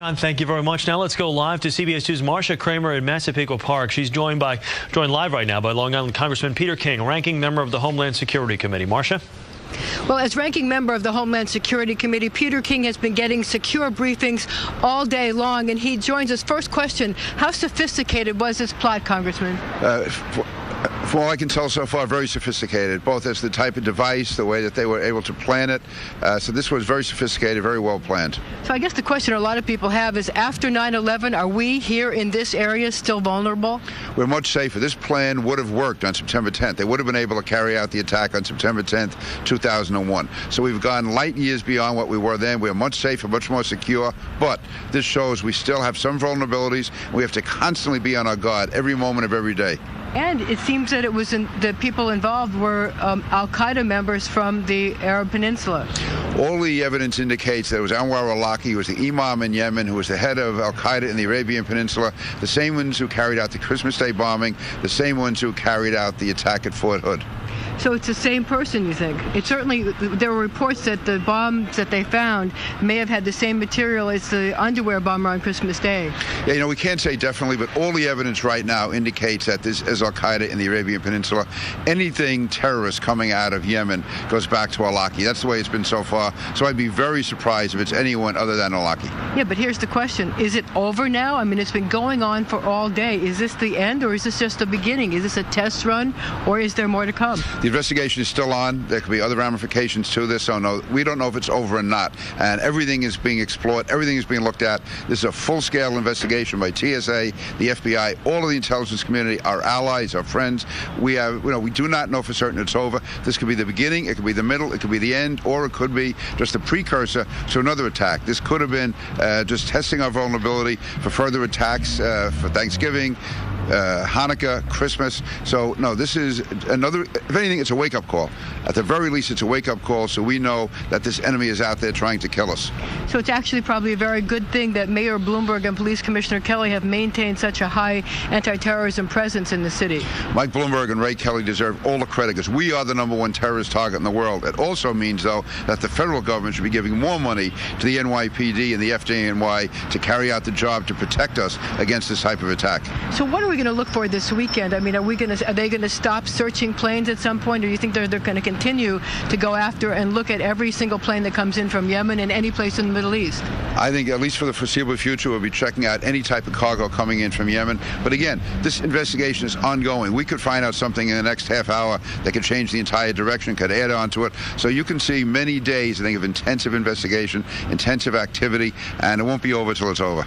Thank you very much. Now let's go live to CBS 2's Marcia Kramer in Massapequa Park. She's joined live right now by Long Island Congressman Peter King, ranking member of the Homeland Security Committee. Marcia? Well, as ranking member of the Homeland Security Committee, Peter King has been getting secure briefings all day long, and he joins us. First question, how sophisticated was this plot, Congressman? From all I can tell so far, very sophisticated, both as the type of device, the way that they were able to plan it. So this was very sophisticated, very well planned. So I guess the question a lot of people have is, after 9/11, are we here in this area still vulnerable? We're much safer. This plan would have worked on September 10th. They would have been able to carry out the attack on September 10th, 2001. So we've gone light years beyond what we were then. We're much safer, much more secure. But this shows we still have some vulnerabilities. We have to constantly be on our guard every moment of every day. And it seems that the people involved were Al-Qaeda members from the Arab Peninsula. All the evidence indicates that it was Anwar al-Awlaki, who was the imam in Yemen, who was the head of Al-Qaeda in the Arabian Peninsula, the same ones who carried out the Christmas Day bombing, the same ones who carried out the attack at Fort Hood. So it's the same person, you think? It certainly, there were reports that the bombs that they found may have had the same material as the underwear bomber on Christmas Day. Yeah, you know, we can't say definitely, but all the evidence right now indicates that this is Al-Qaeda in the Arabian Peninsula. Anything terrorist coming out of Yemen goes back to al-Awlaki. That's the way it's been so far. So I'd be very surprised if it's anyone other than al-Awlaki. Yeah, but here's the question. Is it over now? I mean, it's been going on for all day. Is this the end, or is this just the beginning? Is this a test run, or is there more to come? The investigation is still on. There could be other ramifications to this, so no, we don't know if it's over or not. And everything is being explored. Everything is being looked at. This is a full-scale investigation by TSA, the FBI, all of the intelligence community, our allies, our friends. We have, we do not know for certain it's over. This could be the beginning, it could be the middle, it could be the end, or it could be just a precursor to another attack. This could have been just testing our vulnerability for further attacks for Thanksgiving, Hanukkah, Christmas. So no, this is another, if anything, it's a wake-up call. At the very least, it's a wake-up call, so we know that this enemy is out there trying to kill us. So it's actually probably a very good thing that Mayor Bloomberg and Police Commissioner Kelly have maintained such a high anti-terrorism presence in the city. Mike Bloomberg and Ray Kelly deserve all the credit, because we are the #1 terrorist target in the world. It also means, though, that the federal government should be giving more money to the NYPD and the FDNY to carry out the job to protect us against this type of attack. So what are we going to look for this weekend? I mean, are they going to stop searching planes at some point, or do you think they're going to continue to go after and look at every single plane that comes in from Yemen and any place in the Middle East? I think, at least for the foreseeable future, we'll be checking out any type of cargo coming in from Yemen. But again, this investigation is ongoing. We could find out something in the next half hour that could change the entire direction, could add on to it. So you can see many days, I think, of intensive investigation, intensive activity, and it won't be over till it's over.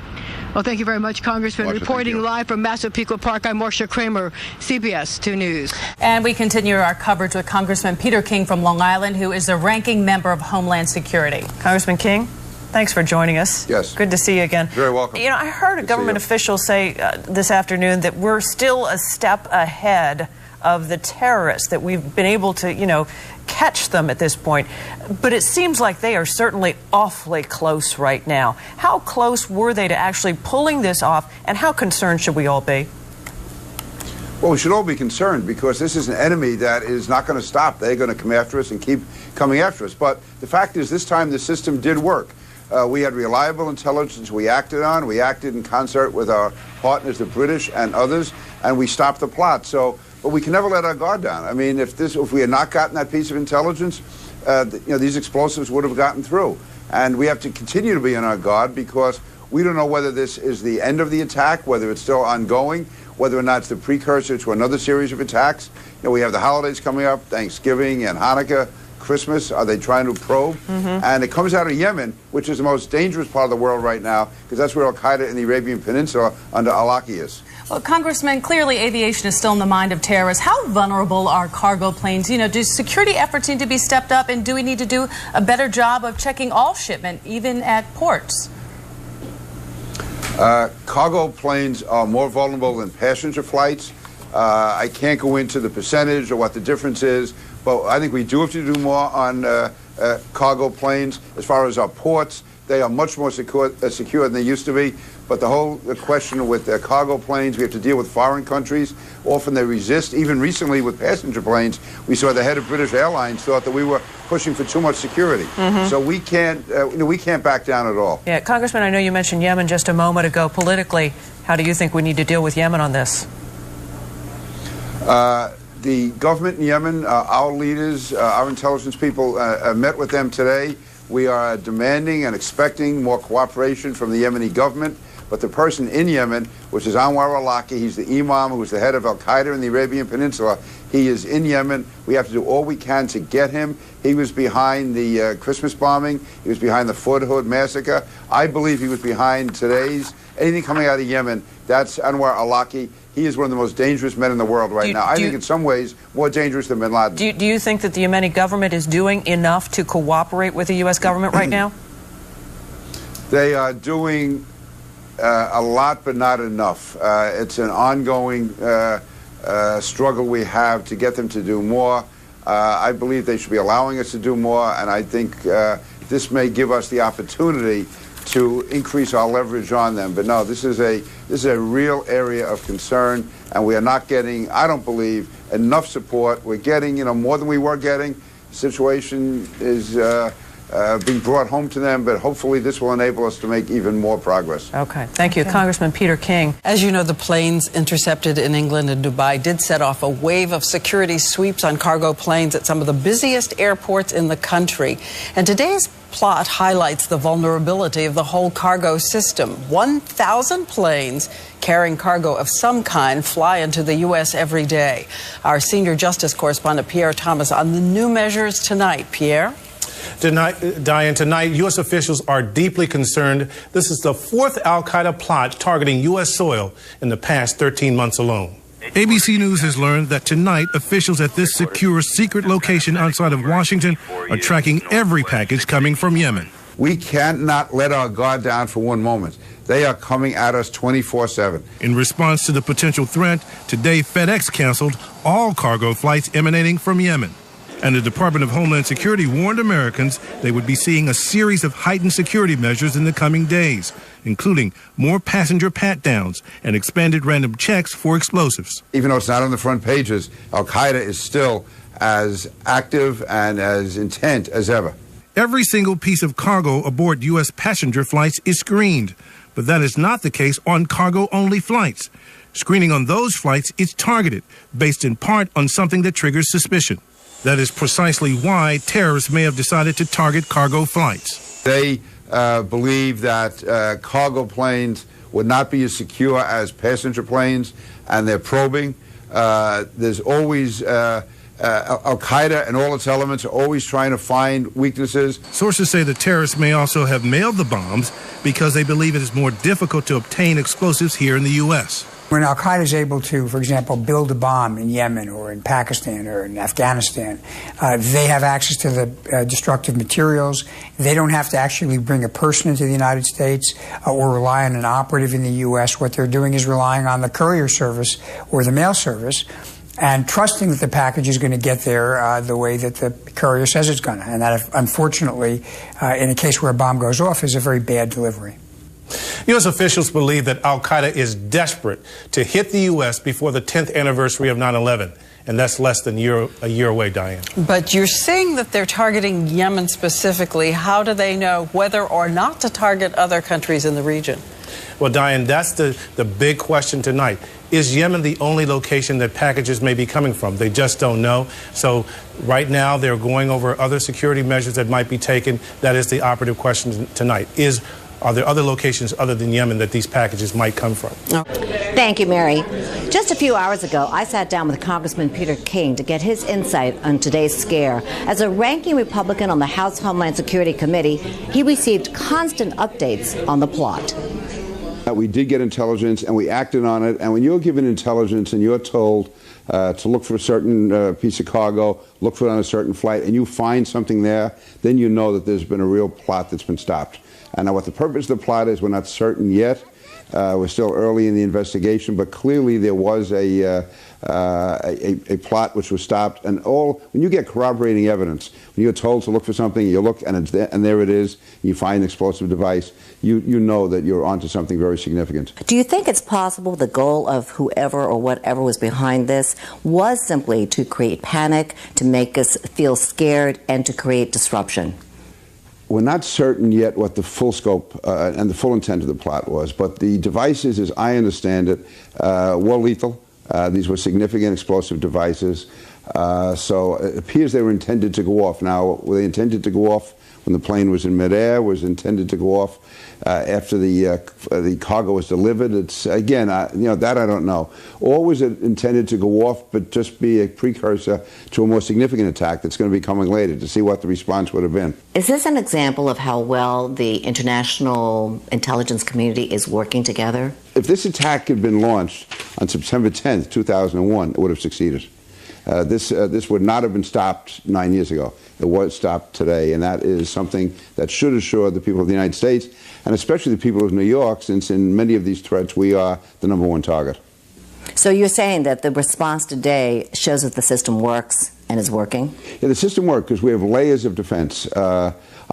Well, thank you very much, Congressman. Marcia, reporting live from Massapequa Park, I'm Marcia Kramer, CBS 2 News. And we continue our coverage with Congressman Peter King from Long Island, who is the ranking member of Homeland Security. Congressman King, thanks for joining us. Yes. Good to see you again. Very welcome. You know, I heard a government official say this afternoon that we're still a step ahead of the terrorists, that we've been able to, catch them at this point. But it seems like they are certainly awfully close right now. How close were they to actually pulling this off, and how concerned should we all be? Well, we should all be concerned, because this is an enemy that is not going to stop. They're going to come after us and keep coming after us. But the fact is, this time the system did work. We had reliable intelligence we acted on. We acted in concert with our partners, the British and others, and we stopped the plot. But we can never let our guard down. I mean, if we had not gotten that piece of intelligence, these explosives would have gotten through. And we have to continue to be on our guard, because we don't know whether this is the end of the attack, whether it's still ongoing, whether or not it's the precursor to another series of attacks. We have the holidays coming up, Thanksgiving and Hanukkah, Christmas. Are they trying to probe? And it comes out of Yemen, which is the most dangerous part of the world right now, because that's where Al-Qaeda in the Arabian Peninsula under al-Awlaki is. Well, Congressman, clearly aviation is still in the mind of terrorists. How vulnerable are cargo planes? Do security efforts need to be stepped up, and do we need to do a better job of checking all shipment, even at ports? Cargo planes are more vulnerable than passenger flights. I can't go into the percentage or what the difference is, but I think we do have to do more on cargo planes. As far as our ports, They are much more secure than they used to be. But the whole question with cargo planes, we have to deal with foreign countries. Often they resist. Even recently with passenger planes, we saw the head of British Airlines thought that we were pushing for too much security. So we can't back down at all. Yeah, Congressman, I know you mentioned Yemen just a moment ago. Politically, how do you think we need to deal with Yemen on this? The government in Yemen, our leaders, our intelligence people met with them today. We are demanding and expecting more cooperation from the Yemeni government. But the person in Yemen, which is Anwar al-Awlaki, he's the imam who's the head of al-Qaeda in the Arabian Peninsula. He is in Yemen. We have to do all we can to get him. He was behind the Christmas bombing. He was behind the Fort Hood massacre. I believe he was behind today's. Anything coming out of Yemen, that's Anwar al-Awlaki. He is one of the most dangerous men in the world right now. I think in some ways more dangerous than bin Laden. Do you think that the Yemeni government is doing enough to cooperate with the U.S. government right now? They are doing a lot, but not enough. It's an ongoing struggle we have to get them to do more. I believe they should be allowing us to do more, and I think this may give us the opportunity to increase our leverage on them. But no, this is a real area of concern, and we are not getting, I don't believe, enough support. We're getting, more than we were getting. The situation is being brought home to them, but hopefully this will enable us to make even more progress. Okay, thank you. Congressman Peter King. As you know, the planes intercepted in England and Dubai did set off a wave of security sweeps on cargo planes at some of the busiest airports in the country. And today's plot highlights the vulnerability of the whole cargo system. 1,000 planes carrying cargo of some kind fly into the U.S. every day. Our senior justice correspondent Pierre Thomas on the new measures tonight. Pierre? Diane, tonight, U.S. officials are deeply concerned. This is the fourth al-Qaeda plot targeting U.S. soil in the past 13 months alone. ABC News has learned that tonight, officials at this secure secret location outside of Washington are tracking every package coming from Yemen. We cannot let our guard down for one moment. They are coming at us 24/7. In response to the potential threat, today FedEx canceled all cargo flights emanating from Yemen. And the Department of Homeland Security warned Americans they would be seeing a series of heightened security measures in the coming days, including more passenger pat-downs and expanded random checks for explosives. Even though it's not on the front pages, al-Qaeda is still as active and as intent as ever. Every single piece of cargo aboard U.S. passenger flights is screened, but that is not the case on cargo-only flights. Screening on those flights is targeted, based in part on something that triggers suspicion. That is precisely why terrorists may have decided to target cargo flights. They believe that cargo planes would not be as secure as passenger planes, and they're probing. There's always al-Qaeda and all its elements are always trying to find weaknesses. Sources say the terrorists may also have mailed the bombs because they believe it is more difficult to obtain explosives here in the U.S. When al-Qaeda is able to, for example, build a bomb in Yemen or in Pakistan or in Afghanistan, they have access to the destructive materials. They don't have to actually bring a person into the United States or rely on an operative in the U.S. What they're doing is relying on the courier service or the mail service and trusting that the package is going to get there the way that the courier says it's going to. And that, unfortunately, in a case where a bomb goes off, is a very bad delivery. U.S. officials believe that al-Qaeda is desperate to hit the U.S. before the 10th anniversary of 9/11, and that's less than a year away, Diane. But you're saying that they're targeting Yemen specifically. How do they know whether or not to target other countries in the region? Well, Diane, that's the big question tonight. Is Yemen the only location that packages may be coming from? They just don't know. So right now they're going over other security measures that might be taken. That is the operative question tonight. Are there other locations other than Yemen that these packages might come from? Thank you, Mary. Just a few hours ago, I sat down with Congressman Peter King to get his insight on today's scare. As a ranking Republican on the House Homeland Security Committee, he received constant updates on the plot. We did get intelligence, and we acted on it. And when you're given intelligence and you're told to look for a certain piece of cargo, look for it on a certain flight, and you find something there, then you know that there's been a real plot that's been stopped. And now what the purpose of the plot is, we're not certain yet. We're still early in the investigation, but clearly there was a plot which was stopped. And when you get corroborating evidence, when you're told to look for something, you look and it's there, and there it is, you find an explosive device, you know that you're onto something very significant. Do you think it's possible the goal of whoever or whatever was behind this was simply to create panic, to make us feel scared, and to create disruption? We're not certain yet what the full scope and the full intent of the plot was, but the devices, as I understand it, were lethal. These were significant explosive devices, so it appears they were intended to go off. Now, were they intended to go off when the plane was in midair? Was intended to go off after the cargo was delivered? It's again, that I don't know. Or was it intended to go off, but just be a precursor to a more significant attack that's going to be coming later, to see what the response would have been? Is this an example of how well the international intelligence community is working together? If this attack had been launched on September 10th, 2001, it would have succeeded. This would not have been stopped 9 years ago. It was stopped today, and that is something that should assure the people of the United States, and especially the people of New York, since in many of these threats we are the #1 target. So you're saying that the response today shows that the system works and is working? Yeah, the system worked because we have layers of defense.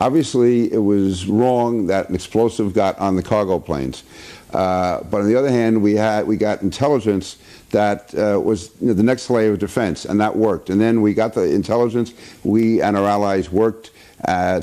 Obviously, it was wrong that an explosive got on the cargo planes. But on the other hand, we got intelligence that was the next layer of defense, and that worked. And then we got the intelligence. We and our allies worked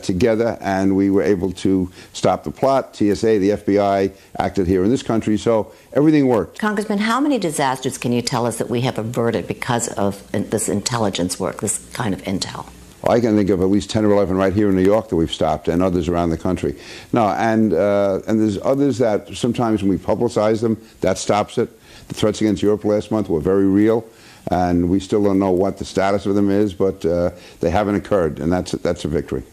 together, and we were able to stop the plot. TSA, the FBI acted here in this country, so everything worked. Congressman, how many disasters can you tell us that we have averted because of this intelligence work, this kind of intel? Well, I can think of at least 10 or 11 right here in New York that we've stopped, and others around the country. No, and there's others that sometimes when we publicize them, that stops it. The threats against Europe last month were very real, and we still don't know what the status of them is, but they haven't occurred, and that's a victory.